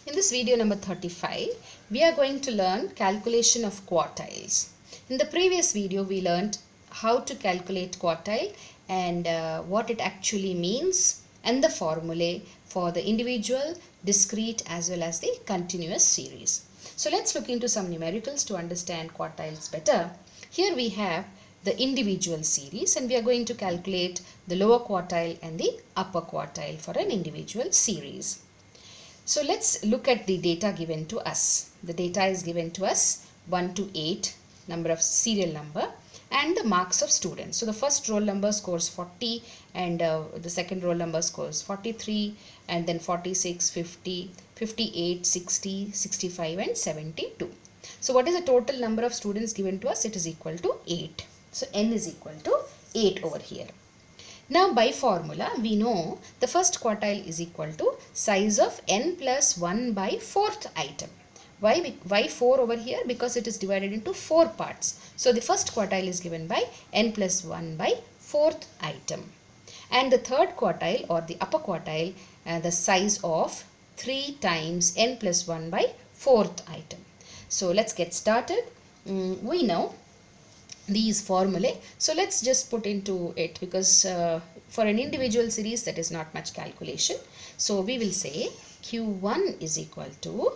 In this video number 35, we are going to learn calculation of quartiles. In the previous video, we learned how to calculate quartile and what it actually means and the formulae for the individual, discrete as well as the continuous series. So let's look into some numericals to understand quartiles better. Here we have the individual series and we are going to calculate the lower quartile and the upper quartile for an individual series. So let's look at the data given to us. The data is given to us 1 to 8 number of serial number and the marks of students. So the first roll number scores 40 and the second roll number scores 43 and then 46, 50, 58, 60, 65 and 72. So what is the total number of students given to us? It is equal to 8. So n is equal to 8 over here. Now by formula we know the first quartile is equal to size of n plus 1 by 4th item. Why 4 over here? Because it is divided into 4 parts. So the first quartile is given by n plus 1 by 4th item. And the third quartile or the upper quartile the size of 3 times n plus 1 by 4th item. So let's get started. We know these formulae. So let's just put into it because for an individual series that is not much calculation. So we will say Q1 is equal to,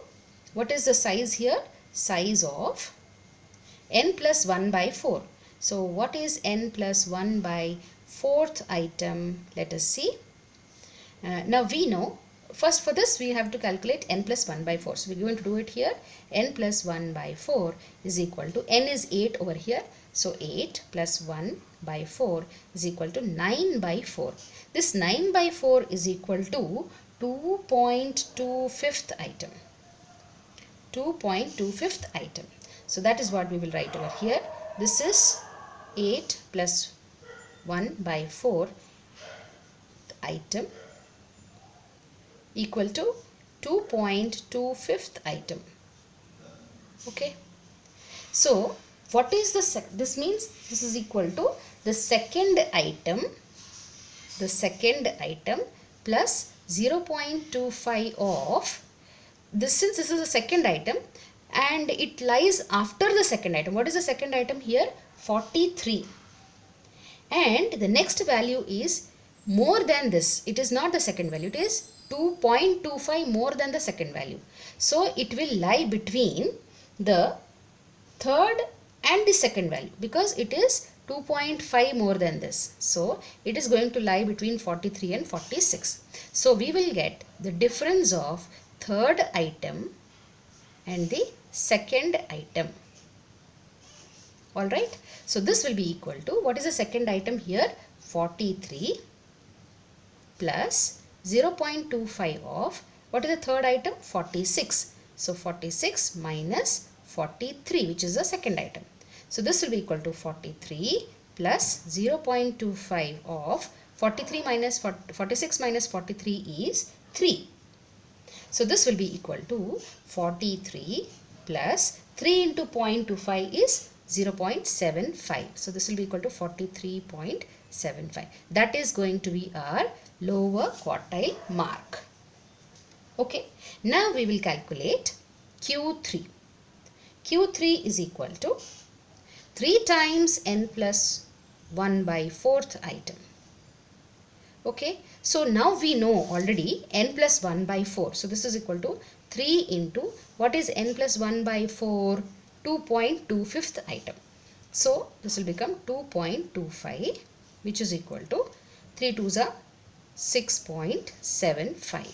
what is the size here? Size of n plus 1 by 4. So what is n plus 1 by 4th item? Let us see. Now we know, first for this we have to calculate n plus 1 by 4. So we're going to do it here. N plus 1 by 4 is equal to, n is 8 over here. So 8 plus 1 by 4 is equal to 9 by 4. This 9 by 4 is equal to 2.25th item. 2.25th item. So that is what we will write over here. This is 8 plus 1 by 4 item equal to 2.25th item. Okay. So what is this means this is equal to the second item plus 0.25 of this, since this is the second item and it lies after the second item. What is the second item here? 43. And the next value is more than this. It is not the second value. It is 2.25 more than the second value. So it will lie between the third and the second value because it is 2.5 more than this. So it is going to lie between 43 and 46. So we will get the difference of third item and the second item. Alright. So this will be equal to, what is the second item here? 43 plus 0.25 of, what is the third item? 46. So 46 minus 43, which is the second item. So this will be equal to 43 plus 0.25 of 43 minus 46 minus 43 is 3. So this will be equal to 43 plus 3 into 0.25 is 0.75. So this will be equal to 43.75. That is going to be our lower quartile mark. Okay. Now we will calculate Q3. Q3 is equal to 3 times n plus 1 by 4th item. Okay. So now we know already n plus 1 by 4. So this is equal to 3 into, what is n plus 1 by 4? 2.25th item. So this will become 2.25, which is equal to 3 2s are 6.75.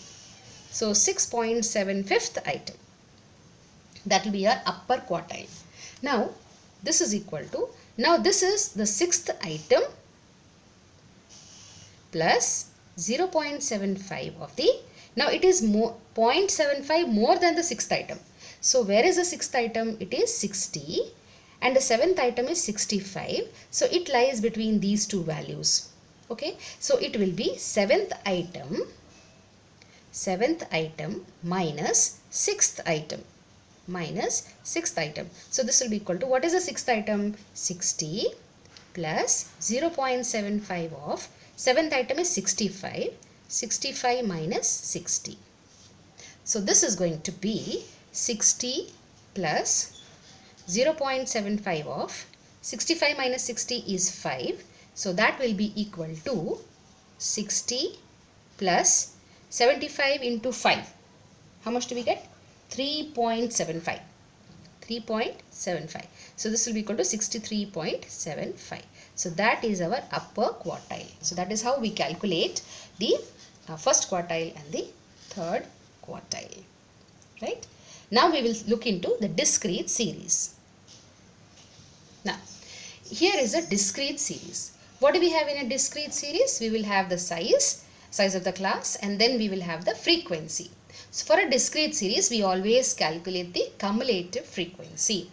So 6.75th item. That will be our upper quartile. Now this is equal to, now this is the 6th item plus 0.75 of the, now it is 0.75 more than the 6th item. So where is the 6th item? It is 60 and the 7th item is 65. So it lies between these two values. Okay. So it will be 7th item minus 6th item. Minus 6th item. So this will be equal to, what is the 6th item? 60 plus 0.75 of 7th item is 65. 65 minus 60. So this is going to be 60 plus 0.75 of 65 minus 60 is 5. So that will be equal to 60 plus 75 into 5. How much do we get? 3.75. 3.75. So this will be equal to 63.75. So that is our upper quartile. So that is how we calculate the first quartile and the third quartile. Right? Now we will look into the discrete series. Now, here is a discrete series. What do we have in a discrete series? We will have the size of the class, and then we will have the frequency. So for a discrete series, we always calculate the cumulative frequency.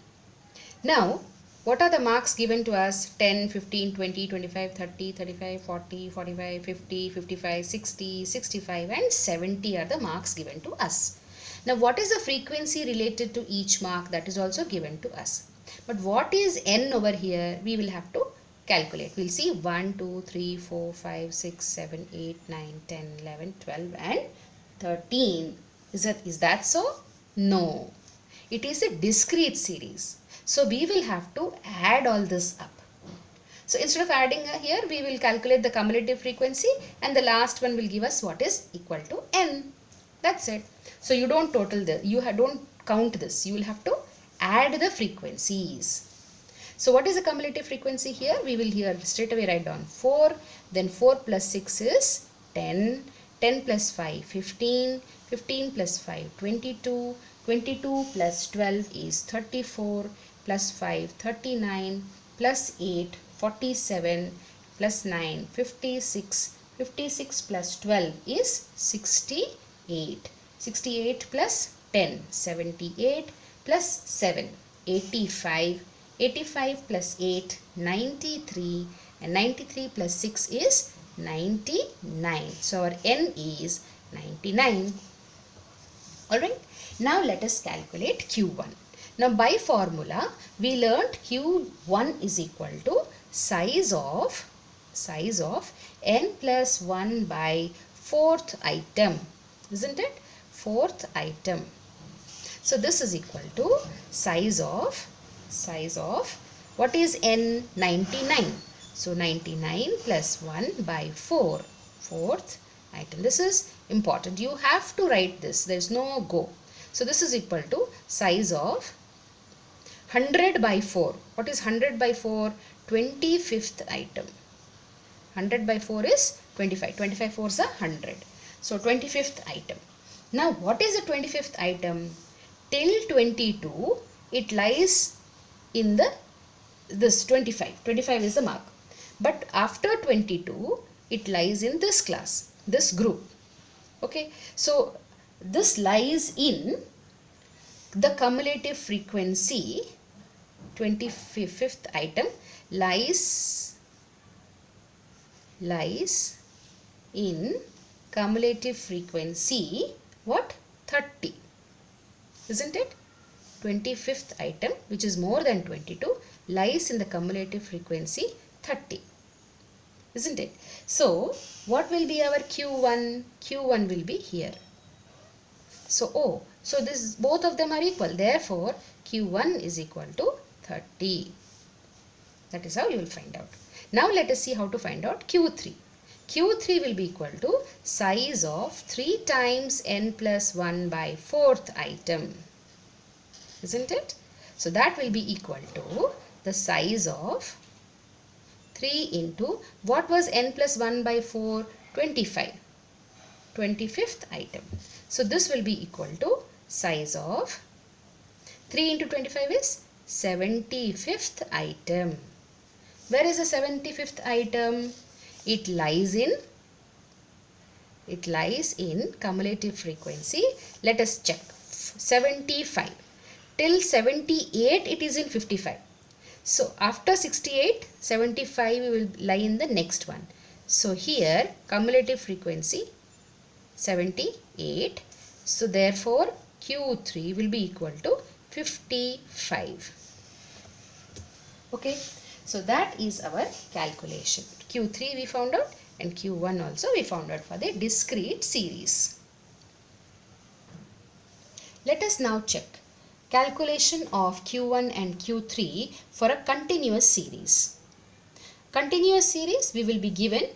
Now, what are the marks given to us? 10, 15, 20, 25, 30, 35, 40, 45, 50, 55, 60, 65 and 70 are the marks given to us. Now, what is the frequency related to each mark? That is also given to us. But what is n over here? We will have to calculate. We'll see 1, 2, 3, 4, 5, 6, 7, 8, 9, 10, 11, 12 and 13. Is that so? No. It is a discrete series. So we will have to add all this up. So instead of adding here, we will calculate the cumulative frequency and the last one will give us what is equal to n. That's it. So you don't total this. Don't count this. You will have to add the frequencies. So what is the cumulative frequency here? We will here straight away write down 4. Then 4 plus 6 is 10. 10 plus 5, 15. 15 plus 5, 22. 22 plus 12 is 34. Plus 5, 39. Plus 8, 47. Plus 9, 56. 56 plus 12 is 68. 68 plus 10, 78. Plus 7, 85. 85 plus 8, 93. And 93 plus 6 is 99. So our n is 99. Alright. Now let us calculate Q1. Now by formula we learnt Q1 is equal to size of n plus 1 by 4th item. Isn't it? 4th item. So this is equal to size of what is n? 99. So 99 plus 1 by 4. 4th item. This is important. You have to write this. There is no go. So this is equal to size of 100 by 4. What is 100 by 4? 25th item. 100 by 4 is 25. 25 4 is 100. So 25th item. Now what is the 25th item? Till 22 it lies in this 25. 25 is the mark. But after 22 it lies in this class, this group. Okay. So this lies in the cumulative frequency. 25th item lies in cumulative frequency what? 30. Isn't it? 25th item, which is more than 22, lies in the cumulative frequency 30. Isn't it? So what will be our Q1? Q1 will be here. So this both of them are equal. Therefore Q1 is equal to 30. That is how you will find out. Now let us see how to find out Q3. Q3 will be equal to size of 3 times n plus 1 by 4th item. Isn't it? So that will be equal to the size of 3 into what was n plus 1 by 4? 25. 25th item. So this will be equal to size of 3 into 25 is 75th item. Where is the 75th item? It lies in cumulative frequency. Let us check. 75. Till 78 it is in 55. So after 68, 75 will lie in the next one. So here cumulative frequency 78. So therefore Q3 will be equal to 55. Okay. So that is our calculation. Q3 we found out and Q1 also we found out for the discrete series. Let us now check calculation of Q1 and Q3 for a continuous series. Continuous series, we will be given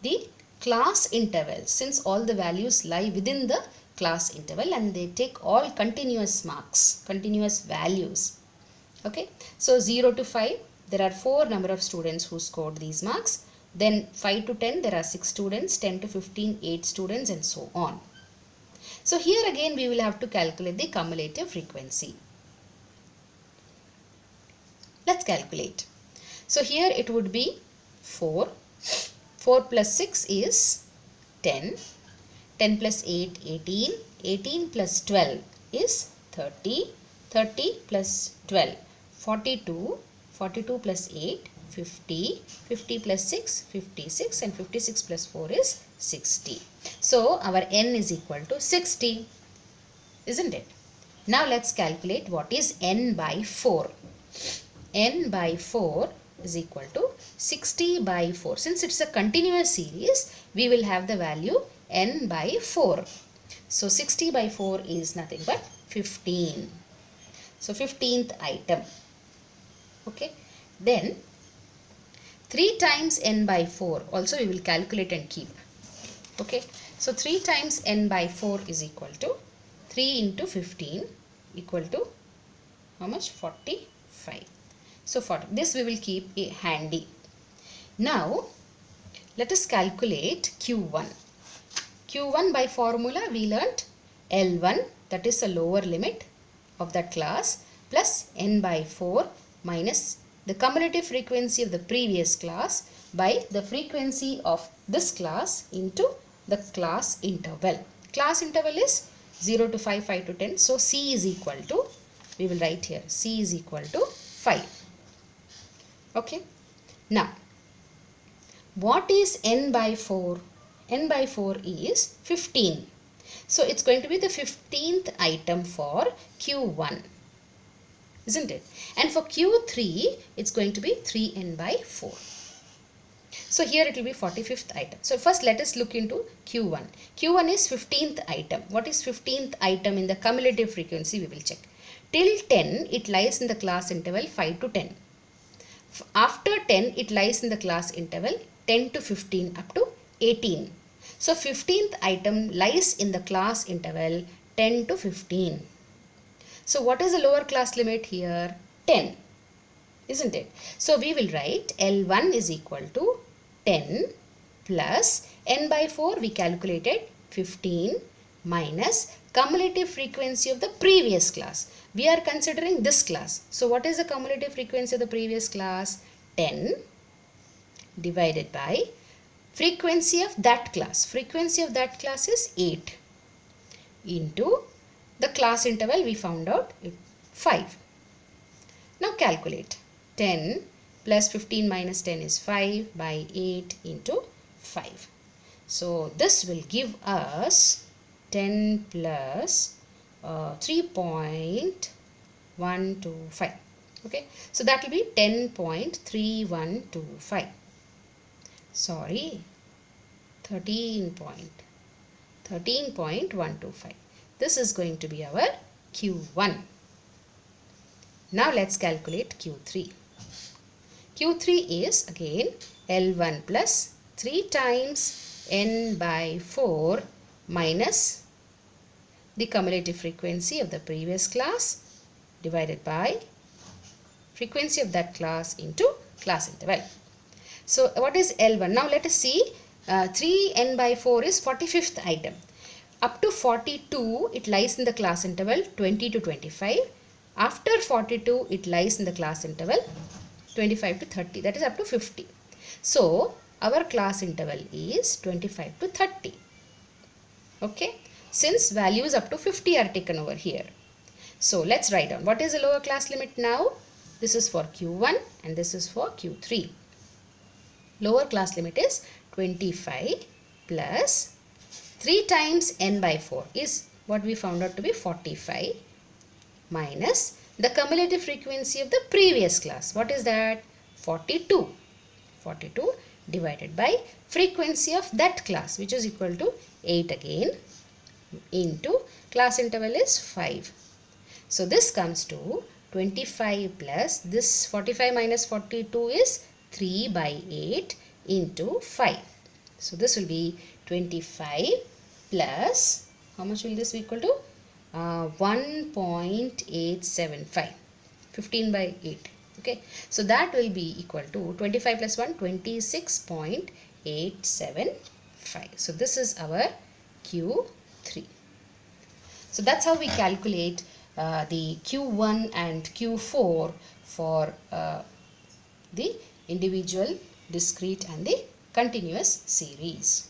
the class interval, since all the values lie within the class interval and they take all continuous marks, continuous values. Okay, so 0 to 5, there are 4 number of students who scored these marks. Then 5 to 10, there are 6 students, 10 to 15, 8 students, and so on. So here again we will have to calculate the cumulative frequency. Let's calculate. So here it would be 4. 4 plus 6 is 10. 10 plus 8, 18. 18 plus 12 is 30. 30 plus 12, 42. 42 plus 8, 50. 50 plus 6, 56. And 56 plus 4 is 60. So our n is equal to 60. Isn't it? Now let's calculate what is n by 4. N by 4 is equal to 60 by 4. Since it's a continuous series, we will have the value n by 4. So 60 by 4 is nothing but 15. So 15th item. Okay. Then 3 times n by 4 also we will calculate and keep. Okay. So 3 times n by 4 is equal to 3 into 15 equal to how much? 45. So for this we will keep handy. Now let us calculate Q1. Q1 by formula we learnt L1, that is a lower limit of that class, plus n by 4 minus the cumulative frequency of the previous class by the frequency of this class into the class interval. Class interval is 0 to 5, 5 to 10. So C is equal to, we will write here, C is equal to 5. Okay. Now, what is n by 4? N by 4 is 15. So it's going to be the 15th item for Q1. Isn't it? And for Q3, it's going to be 3n by 4. So here it will be 45th item. So first let us look into Q1. Q1 is 15th item. What is 15th item in the cumulative frequency? We will check. Till 10, it lies in the class interval 5 to 10. After 10, it lies in the class interval 10 to 15 up to 18. So 15th item lies in the class interval 10 to 15. So what is the lower class limit here? 10. Isn't it? So we will write L1 is equal to 10 plus n by 4 we calculated 15 minus cumulative frequency of the previous class. We are considering this class. So what is the cumulative frequency of the previous class? 10 divided by frequency of that class. Frequency of that class is 8 into the class interval we found out 5. Now calculate. 10 plus 15 minus 10 is 5 by 8 into 5. So this will give us 10 plus 3.125. Okay. So that will be 10.3125. Sorry, 13.125. This is going to be our Q1. Now let's calculate Q3. Q3 is again L1 plus 3 times n by 4 minus the cumulative frequency of the previous class divided by frequency of that class into class interval. So what is L1? Now let us see. 3n by 4 is 45th item. Up to 42 it lies in the class interval 20 to 25. After 42 it lies in the class interval 25 to 30, that is up to 50. So our class interval is 25 to 30. Okay. Since values up to 50 are taken over here. So let's write down what is the lower class limit now. This is for Q1 and this is for Q3. Lower class limit is 25 plus 3 times n by 4 is what we found out to be 45 minus the cumulative frequency of the previous class. What is that? 42. 42 divided by frequency of that class, which is equal to 8 again into class interval is 5. So this comes to 25 plus this 45 minus 42 is 3 by 8 into 5. So this will be 25 plus, how much will this be equal to? 1.875, 15 by 8. Okay, so that will be equal to 25 plus 1, 26.875. So this is our Q3. So that's how we calculate the Q1 and Q4 for the individual, discrete and the continuous series.